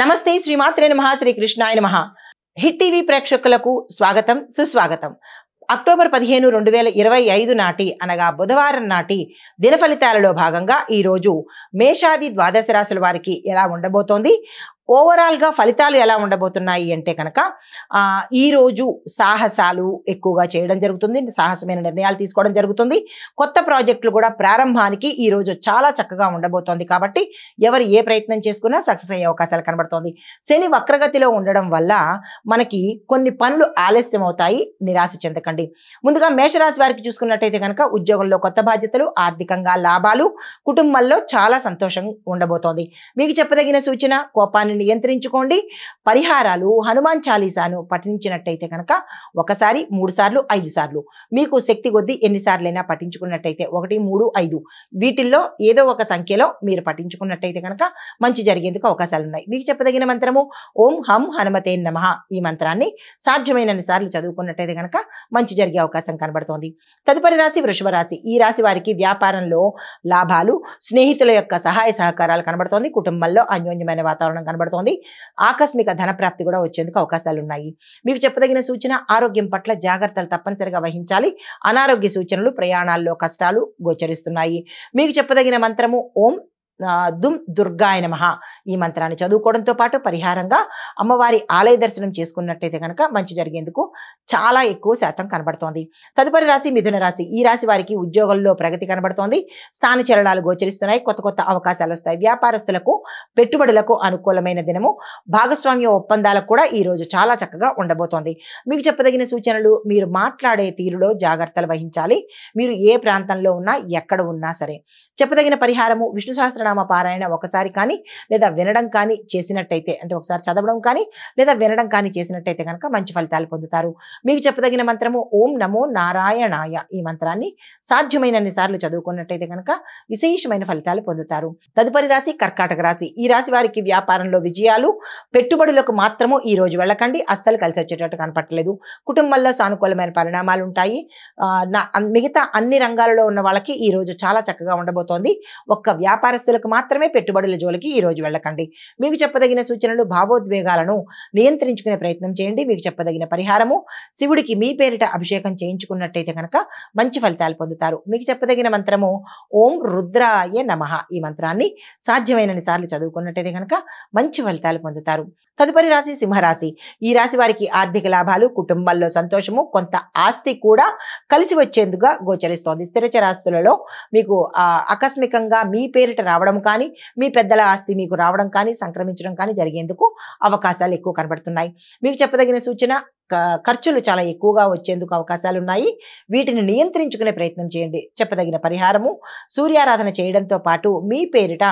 నమస్తే శ్రీమాత్రే నమః శ్రీ కృష్ణాయ నమః. హిట్ టీవీ ప్రేక్షకులకు స్వాగతం సుస్వాగతం. అక్టోబర్ 15, 2025 నాటి అనగా బుధవారం నాటి దిన ఫలితాలలో భాగంగా ఈరోజు మేషాది ద్వాదశ రాశుల వారికి ఎలా ఉండబోతోంది, ఓవరాల్ గా ఫలితాలు ఎలా ఉండబోతున్నాయి అంటే కనుక ఈరోజు సాహసాలు ఎక్కువగా చేయడం జరుగుతుంది, సాహసమైన నిర్ణయాలు తీసుకోవడం జరుగుతుంది. కొత్త ప్రాజెక్టులు కూడా ప్రారంభానికి ఈరోజు చాలా చక్కగా ఉండబోతోంది కాబట్టి ఎవరు ఏ ప్రయత్నం చేసుకున్నా సక్సెస్ అయ్యే అవకాశాలు కనబడుతోంది. శని వక్రగతిలో ఉండడం వల్ల మనకి కొన్ని పనులు ఆలస్యం అవుతాయి, నిరాశ చెందకండి. ముందుగా మేషరాశి వారికి చూసుకున్నట్టయితే కనుక ఉద్యోగంలో కొత్త బాధ్యతలు, ఆర్థికంగా లాభాలు, కుటుంబంలో చాలా సంతోషం ఉండబోతోంది. మీకు చెప్పదగిన సూచన కోపాన్ని నియంత్రించుకోండి. పరిహారాలు హనుమాన్ చాలీసాను పఠించినట్టయితే కనుక 1 సారి 3 సార్లు 5 సార్లు మీకు శక్తి కొద్దీ ఎన్నిసార్లైనా పఠించుకున్నట్టయితే 1, 3, 5 వీటిల్లో ఏదో ఒక సంఖ్యలో మీరు పఠించుకున్నట్టయితే కనుక మంచి జరిగేందుకు అవకాశాలు ఉన్నాయి. మీకు చెప్పదగిన మంత్రము ఓం హం హనుమతే నమః. ఈ మంత్రాన్ని సాధ్యమైనన్ని సార్లు చదువుకున్నట్టయితే కనుక మంచి జరిగే అవకాశం కనబడుతోంది. తదుపరి రాశి వృషభ రాశి. ఈ రాశి వారికి వ్యాపారంలో లాభాలు, స్నేహితుల యొక్క సహాయ సహకారాలు కనబడుతోంది. కుటుంబంలో అన్యోన్యమైన వాతావరణం కనబడుతోంది. ఆకస్మిక ధన ప్రాప్తి కూడా వచ్చేందుకు అవకాశాలు ఉన్నాయి. మీకు చెప్పదగిన సూచన ఆరోగ్యం పట్ల జాగ్రత్తలు తప్పనిసరిగా వహించాలి. అనారోగ్య సూచనలు, ప్రయాణాల్లో కష్టాలు గోచరిస్తున్నాయి. మీకు చెప్పదగిన మంత్రము ఓం దుమ్ దుర్గాయ నమః. ఈ మంత్రాన్ని చదువుకోవడంతో పాటు పరిహారంగా అమ్మవారి ఆలయ దర్శనం చేసుకున్నట్టయితే కనుక మంచి జరిగేందుకు చాలా ఎక్కువ శాతం కనబడుతోంది. తదుపరి రాశి మిథున రాశి. ఈ రాశి వారికి ఉద్యోగంలో ప్రగతి కనబడుతోంది. స్థాన చలనాలు గోచరిస్తున్నాయి. కొత్త కొత్త అవకాశాలు వస్తాయి. వ్యాపారస్తులకు పెట్టుబడులకు అనుకూలమైన దినము. భాగస్వామ్య ఒప్పందాలకు కూడా ఈ రోజు చాలా చక్కగా ఉండబోతోంది. మీకు చెప్పదగిన సూచనలు మీరు మాట్లాడే తీరులో జాగ్రత్తలు వహించాలి. మీరు ఏ ప్రాంతంలో ఉన్నా ఎక్కడ ఉన్నా సరే. చెప్పదగిన పరిహారము విష్ణు సహస్రనామ పారాయణ ఒకసారి కానీ లేదా వినడం కానీ చేసినట్టయితే, అంటే ఒకసారి చదవడం కానీ లేదా వినడం కానీ చేసినట్టయితే కనుక మంచి ఫలితాలు పొందుతారు. మీకు చెప్పదగిన మంత్రము ఓం నమో నారాయణాయ. ఈ మంత్రాన్ని సాధ్యమైనన్ని సార్లు చదువుకున్నట్టయితే కనుక విశేషమైన ఫలితాలు పొందుతారు. తదుపరి రాశి కర్కాటక రాశి. ఈ రాశి వారికి వ్యాపారంలో విజయాలు, పెట్టుబడులకు మాత్రము ఈ రోజు వెళ్ళకండి, అస్సలు కలిసి వచ్చేటట్టు కనపట్టలేదు. కుటుంబంలో సానుకూలమైన పరిణామాలు ఉంటాయి. మిగతా అన్ని రంగాలలో ఉన్న వాళ్ళకి ఈ రోజు చాలా చక్కగా ఉండబోతోంది. ఒక్క వ్యాపారస్తులకు మాత్రమే పెట్టుబడుల జోలికి ఈ రోజు వెళ్ళకండి. మీకు చెప్పదగిన సూచనలు భావోద్వేగాలను నియంత్రించుకునే ప్రయత్నం చేయండి. మీకు చెప్పదగిన పరిహారము శివుడికి మీ పేరిట అభిషేకం చేయించుకున్నట్టయితే కనుక మంచి ఫలితాలు పొందుతారు. మీకు చెప్పదగిన మంత్రము ఓం రుద్రాయ నమః. ఈ మంత్రాన్ని సాధ్యమైనన్ని సార్లు చదువుకున్నట్టయితే కనుక మంచి ఫలితాలు పొందుతారు. తదుపరి రాశి సింహరాశి. ఈ రాశి వారికి ఆర్థిక లాభాలు, కుటుంబంలో సంతోషము, కొంత ఆస్తి కూడా కలిసి వచ్చేందుగా గోచరిస్తోంది. స్థిరచరాస్తులలో మీకు ఆకస్మికంగా మీ పేరిట రావడం కానీ, మీ పెద్దల ఆస్తి మీకు రావడం కానీ, సంక్రమించడం కానీ జరిగేందుకు అవకాశాలు ఎక్కువ కనబడుతున్నాయి. మీకు చెప్పదగిన సూచన ఖర్చులు చాలా ఎక్కువగా వచ్చేందుకు అవకాశాలు ఉన్నాయి. వీటిని నియంత్రించుకునే ప్రయత్నం చేయండి. చెప్పదగిన పరిహారము సూర్యారాధన చేయడంతో పాటు మీ పేరిట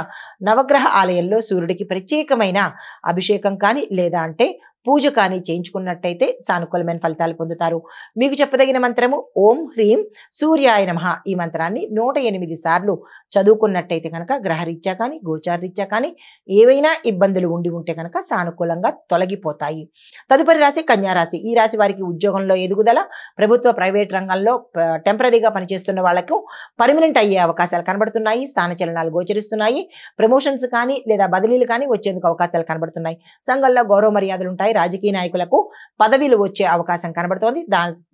నవగ్రహ ఆలయంలో సూర్యుడికి ప్రత్యేకమైన అభిషేకం కానీ లేదా అంటే పూజ కానీ చేయించుకున్నట్టయితే సానుకూలమైన ఫలితాలు పొందుతారు. మీకు చెప్పదగిన మంత్రము ఓం హ్రీం సూర్యాయ నమః. ఈ మంత్రాన్ని 108 సార్లు చదువుకున్నట్టయితే కనుక గ్రహరీత్యా కానీ గోచారరీత్యా కానీ ఏవైనా ఇబ్బందులు ఉండి ఉంటే కనుక సానుకూలంగా తొలగిపోతాయి. తదుపరి రాశి కన్యారాశి. ఈ రాశి వారికి ఉద్యోగంలో ఎదుగుదల, ప్రభుత్వ ప్రైవేట్ రంగంలో టెంపరీగా పనిచేస్తున్న వాళ్లకు పర్మనెంట్ అయ్యే అవకాశాలు కనబడుతున్నాయి. స్థాన చలనాలు గోచరిస్తున్నాయి. ప్రమోషన్స్ కానీ లేదా బదిలీలు కానీ వచ్చేందుకు అవకాశాలు కనబడుతున్నాయి. సంఘంలో గౌరవ మర్యాదలు ఉంటాయి. రాజకీయ నాయకులకు పదవిలు వచ్చే అవకాశం కనబడుతోంది.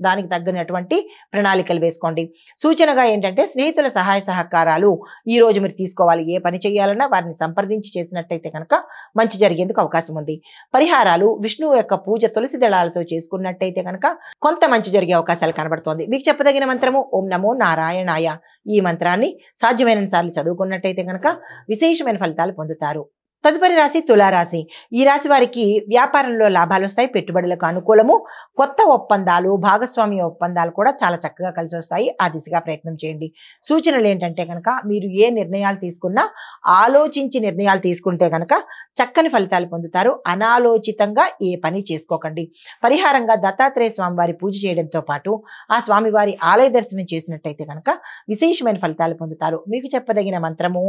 దానికి తగ్గినటువంటి ప్రణాళికలు వేసుకోండి. సూచనగా ఏంటంటే స్నేహితుల సహాయ సహకారాలు ఈ రోజు మీరు తీసుకోవాలి. ఏ పని చేయాలన్నా వారిని సంప్రదించి చేసినట్టయితే కనుక మంచి జరిగేందుకు అవకాశం ఉంది. పరిహారాలు విష్ణువు యొక్క పూజ తులసి దళాలతో చేసుకున్నట్టయితే కనుక కొంత మంచి జరిగే అవకాశాలు కనబడుతోంది. మీకు చెప్పదగిన మంత్రము ఓం నమో నారాయణాయ. ఈ మంత్రాన్ని సాధ్యమైన సార్లు చదువుకున్నట్టయితే కనుక విశేషమైన ఫలితాలు పొందుతారు. తదుపరి రాశి తులారాశి. ఈ రాశి వారికి వ్యాపారంలో లాభాలు వస్తాయి. పెట్టుబడులకు అనుకూలము. కొత్త ఒప్పందాలు, భాగస్వామ్య ఒప్పందాలు కూడా చాలా చక్కగా కలిసి వస్తాయి. ఆ దిశగా ప్రయత్నం చేయండి. సూచనలు ఏంటంటే కనుక మీరు ఏ నిర్ణయాలు తీసుకున్నా ఆలోచించి నిర్ణయాలు తీసుకుంటే కనుక చక్కని ఫలితాలు పొందుతారు. అనాలోచితంగా ఏ పని చేసుకోకండి. పరిహారంగా దత్తాత్రేయ స్వామివారి పూజ చేయడంతో పాటు ఆ స్వామివారి ఆలయ దర్శనం చేసినట్టయితే కనుక విశేషమైన ఫలితాలు పొందుతారు. మీకు చెప్పదగిన మంత్రము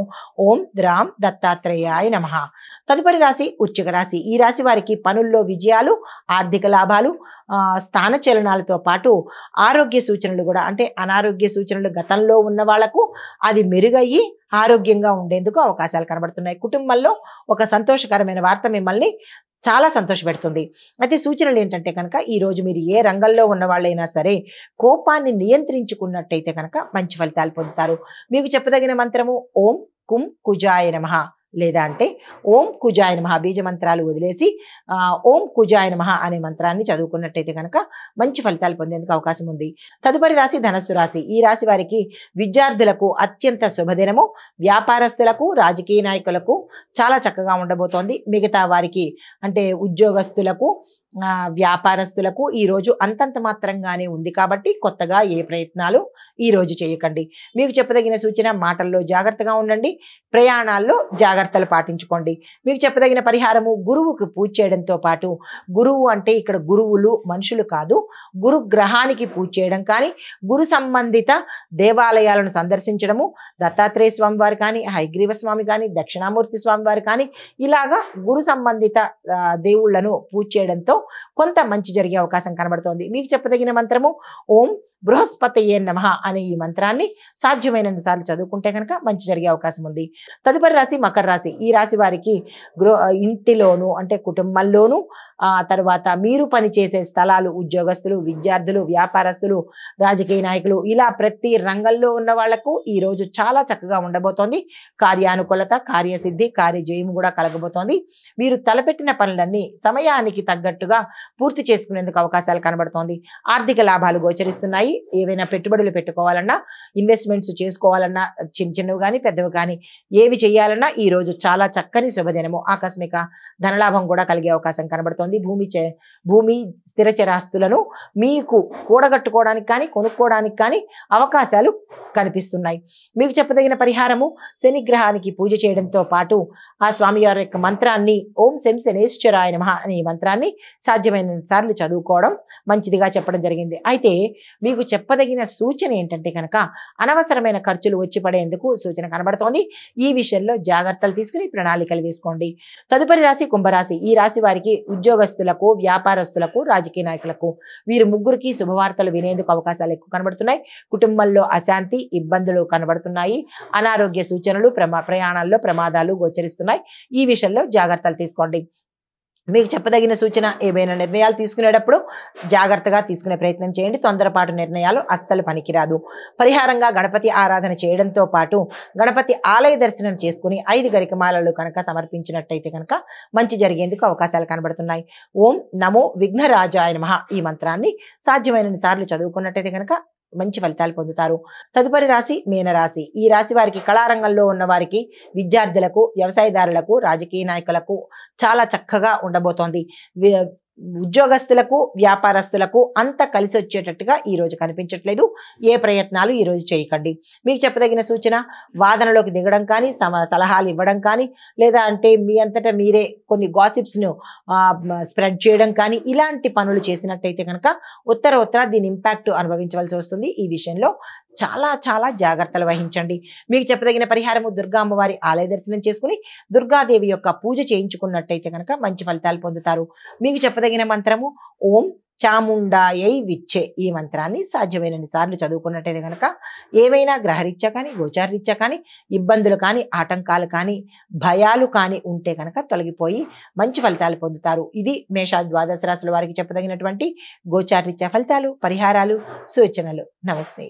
ఓం ద్రాం దత్తాత్రేయాయ నమః. తదుపరి రాశి వృశ్చిక రాశి. ఈ రాశి వారికి పనుల్లో విజయాలు, ఆర్థిక లాభాలు, స్థాన చలనాలతో పాటు ఆరోగ్య సూచనలు కూడా, అంటే అనారోగ్య సూచనలు గతంలో ఉన్న వాళ్లకు అది మెరుగయ్యి ఆరోగ్యంగా ఉండేందుకు అవకాశాలు కనబడుతున్నాయి. కుటుంబంలో ఒక సంతోషకరమైన వార్త మిమ్మల్ని చాలా సంతోషపెడుతుంది. అయితే సూచనలు ఏంటంటే కనుక ఈ రోజు మీరు ఏ రంగంలో ఉన్న వాళ్ళైనా సరే కోపాన్ని నియంత్రించుకున్నట్టయితే కనుక మంచి ఫలితాలు పొందుతారు. మీకు చెప్పదగిన మంత్రము ఓం కుం కుజాయ నమః, లేదా అంటే ఓం కుజాయ నమః బీజ మంత్రాలు వదిలేసి ఓం కుజాయ నమః అనే మంత్రాన్ని చదువుకున్నట్టయితే కనుక మంచి ఫలితాలు పొందేందుకు అవకాశం ఉంది. తదుపరి రాశి ధనస్సు రాశి. ఈ రాశి వారికి విద్యార్థులకు అత్యంత శుభదినము, వ్యాపారస్తులకు, రాజకీయ నాయకులకు చాలా చక్కగా ఉండబోతోంది. మిగతా వారికి అంటే ఉద్యోగస్తులకు, వ్యాపారస్తులకు ఈ రోజు అంతంత మాత్రంగానే ఉంది కాబట్టి కొత్తగా ఏ ప్రయత్నాలు ఈ రోజు చేయకండి. మీకు చెప్పదగిన సూచన మాటల్లో జాగ్రత్తగా ఉండండి, ప్రయాణాల్లో జాగ్రత్తలు పాటించుకోండి. మీకు చెప్పదగిన పరిహారము గురువుకు పూజ చేయడంతో పాటు, గురువు అంటే ఇక్కడ గురువులు మనుషులు కాదు, గురు గ్రహానికి పూజ చేయడం కానీ, గురు సంబంధిత దేవాలయాలను సందర్శించడము, దత్తాత్రేయ స్వామి వారు కానీ, హయగ్రీవ స్వామి కానీ, దక్షిణామూర్తి స్వామి వారు కానీ, ఇలాగా గురు సంబంధిత దేవుళ్లను పూజ చేయడంతో కొంత మంచి జరిగే అవకాశం కనబడుతోంది. మీకు చెప్పదగిన మంత్రము ఓం బృహస్పతయే నమః అనే ఈ మంత్రాన్ని సాధ్యమైనంత సార్లు చదువుకుంటే కనుక మంచి జరిగే అవకాశం ఉంది. తదుపరి రాశి మకర రాశి. ఈ రాశి వారికి ఇంటిలోను అంటే కుటుంబంలోను, తర్వాత మీరు పనిచేసే స్థలాలు, ఉద్యోగస్తులు, విద్యార్థులు, వ్యాపారస్తులు, రాజకీయ నాయకులు, ఇలా ప్రతి రంగంలో ఉన్న వాళ్లకు ఈ రోజు చాలా చక్కగా ఉండబోతోంది. కార్యానుకూలత, కార్యసిద్ధి, కార్యజయం కూడా కలగబోతోంది. మీరు తలపెట్టిన పనులన్నీ సమయానికి తగ్గట్టుగా పూర్తి చేసుకునేందుకు అవకాశాలు కనబడుతోంది. ఆర్థిక లాభాలు గోచరిస్తున్నాయి. ఏవైనా పెట్టుబడులు పెట్టుకోవాలన్నా, ఇన్వెస్ట్మెంట్స్ చేసుకోవాలన్నా, చిన్న చిన్నవి కానీ పెద్దవి కానీ ఏవి చేయాలన్నా ఈ రోజు చాలా చక్కని శుభదినము. ఆకస్మిక ధనలాభం కూడా కలిగే అవకాశం కనబడుతోంది. భూమి స్థిర చరాస్తులను మీకు కూడగట్టుకోవడానికి కానీ కొనుక్కోవడానికి కానీ అవకాశాలు కనిపిస్తున్నాయి. మీకు చెప్పదగిన పరిహారము శని గ్రహానికి పూజ చేయడంతో పాటు ఆ స్వామివారి యొక్క మంత్రాన్ని ఓం శం శనేశ్వరాయ నమః అనే మంత్రాన్ని సాధ్యమైన సార్లు చదువుకోవడం మంచిదిగా చెప్పడం జరిగింది. అయితే మీకు చెప్పదగిన సూచన ఏంటంటే కనుక అనవసరమైన ఖర్చులు వచ్చి పడేందుకు సూచన కనబడుతోంది. ఈ విషయంలో జాగ్రత్తలు తీసుకుని ప్రణాళికలు వేసుకోండి. తదుపరి రాశి కుంభరాశి. ఈ రాశి వారికి ఉద్యోగస్తులకు, వ్యాపారస్తులకు, రాజకీయ నాయకులకు వీరు ముగ్గురికి శుభవార్తలు వినేందుకు అవకాశాలు ఎక్కువ కనబడుతున్నాయి. కుటుంబంలో అశాంతి, ఇబ్బందులు కనబడుతున్నాయి. అనారోగ్య సూచనలు, ప్రయాణాల్లో ప్రమాదాలు గోచరిస్తున్నాయి. ఈ విషయంలో జాగ్రత్తలు తీసుకోండి. మీకు చెప్పదగిన సూచన ఏవైనా నిర్ణయాలు తీసుకునేటప్పుడు జాగ్రత్తగా తీసుకునే ప్రయత్నం చేయండి. తొందరపాటు నిర్ణయాలు అస్సలు పనికిరాదు. పరిహారంగా గణపతి ఆరాధన చేయడంతో పాటు గణపతి ఆలయ దర్శనం చేసుకుని 5 గరికమాలలు కనుక సమర్పించినట్టయితే కనుక మంచి జరిగేందుకు అవకాశాలు కనబడుతున్నాయి. ఓం నమో విఘ్నరాజాయ నమః ఈ మంత్రాన్ని సాధ్యమైన సార్లు చదువుకున్నట్టయితే కనుక మంచి ఫలితాలు పొందుతారు. తదుపరి రాశి మీనరాశి. ఈ రాశి వారికి కళారంగంలో ఉన్న వారికి, విద్యార్థులకు, వ్యవసాయదారులకు, రాజకీయ నాయకులకు చాలా చక్కగా ఉండబోతోంది. ఉద్యోగస్తులకు, వ్యాపారస్తులకు అంత కలిసి వచ్చేటట్టుగా ఈ రోజు కనిపించట్లేదు. ఏ ప్రయత్నాలు ఈ రోజు చేయకండి. మీకు చెప్పదగిన సూచన వాదనలోకి దిగడం కానీ, సలహాలు ఇవ్వడం కానీ, లేదా అంటే మీ అంతటా మీరే కొన్ని గాసిప్స్ను స్ప్రెడ్ చేయడం కానీ, ఇలాంటి పనులు చేసినట్టయితే కనుక ఉత్తర దీని ఇంపాక్ట్ అనుభవించవలసి వస్తుంది. ఈ విషయంలో చాలా చాలా జాగ్రత్తలు వహించండి. మీకు చెప్పదగిన పరిహారము దుర్గా అమ్మవారి ఆలయ దర్శనం చేసుకుని దుర్గాదేవి యొక్క పూజ చేయించుకున్నట్టయితే కనుక మంచి ఫలితాలు పొందుతారు. మీకు చెప్పదగిన మంత్రము ఓం చాముండాయై విచ్చే ఈ మంత్రాన్ని సాధ్యమైనన్ని సార్లు చదువుకున్నట్టయితే కనుక ఏవైనా గ్రహరీత్యా కానీ, గోచారరీత్యా కానీ ఇబ్బందులు కానీ, ఆటంకాలు కానీ, భయాలు కానీ ఉంటే కనుక తొలగిపోయి మంచి ఫలితాలు పొందుతారు. ఇది మేష ద్వాదశ రాశుల వారికి చెప్పదగినటువంటి గోచారరీత్యా ఫలితాలు, పరిహారాలు, సూచనలు. నమస్తే.